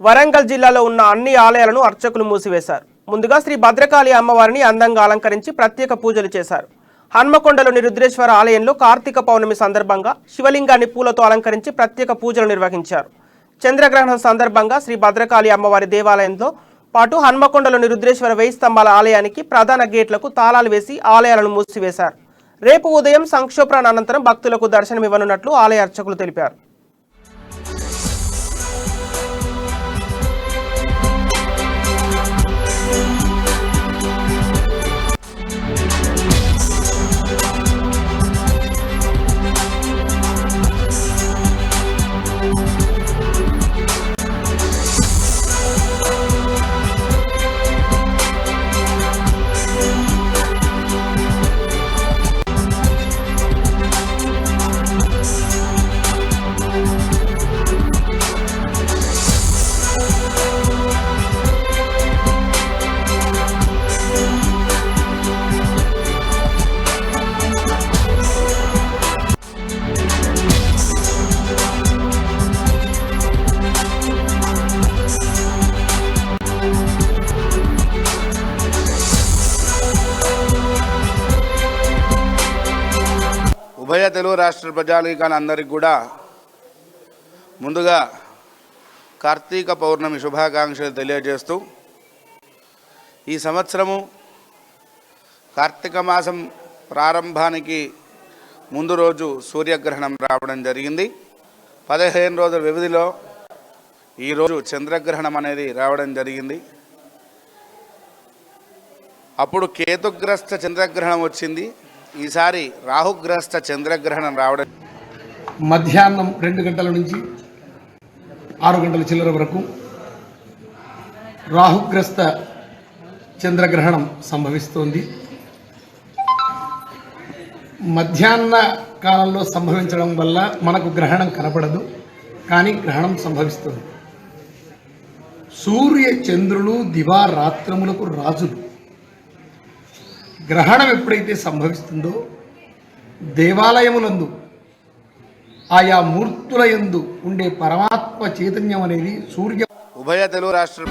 వరంగల్ జిల్లాలో ఉన్న అన్ని ఆలయాలను అర్చకులు మూసివేశారు. ముందుగా శ్రీ భద్రకాళి అమ్మవారిని అందంగా అలంకరించి ప్రత్యేక పూజలు చేశారు. హన్మకొండలోని రుద్రేశ్వర ఆలయంలో కార్తీక పౌర్ణమి సందర్భంగా శివలింగాన్ని పూలతో అలంకరించి ప్రత్యేక పూజలు నిర్వహించారు. చంద్రగ్రహణం సందర్భంగా శ్రీ భద్రకాళి అమ్మవారి దేవాలయంతో పాటు హన్మకొండలోని రుద్రేశ్వర 1000 స్తంభాల ఆలయానికి ప్రధాన గేట్లకు తాళాలు వేసి ఆలయాలను మూసివేశారు. రేపు ఉదయం సంక్షోభ్రాన్ అనంతరం భక్తులకు దర్శనమివ్వనున్నట్లు ఆలయ అర్చకులు తెలిపారు. ఉభయ తెలుగు రాష్ట్ర ప్రజానీకాలందరికీ కూడా ముందుగా కార్తీక పౌర్ణమి శుభాకాంక్షలు తెలియజేస్తూ, ఈ సంవత్సరము కార్తీక మాసం ప్రారంభానికి ముందు రోజు సూర్యగ్రహణం రావడం జరిగింది. 15 రోజుల వ్యవధిలో ఈరోజు చంద్రగ్రహణం అనేది రావడం జరిగింది. అప్పుడు కేతుగ్రస్త చంద్రగ్రహణం వచ్చింది. ఈసారి రాహుగ్రస్త చంద్రగ్రహణం రావడం. మధ్యాహ్నం 2 గంటల నుంచి 6 గంటల చిల్లర వరకు రాహుగ్రస్త చంద్రగ్రహణం సంభవిస్తోంది. మధ్యాహ్న కాలంలో సంభవించడం వల్ల మనకు గ్రహణం కనపడదు, కానీ గ్రహణం సంభవిస్తుంది. సూర్య చంద్రులు దివారాత్రములకు రాజులు. గ్రహణం ఎప్పుడైతే సంభవిస్తుందో దేవాలయములందు ఆయా మూర్తుల యందు ఉండే పరమాత్మ చైతన్యం అనేది సూర్య ఉభయ తెలుగు రాష్ట్ర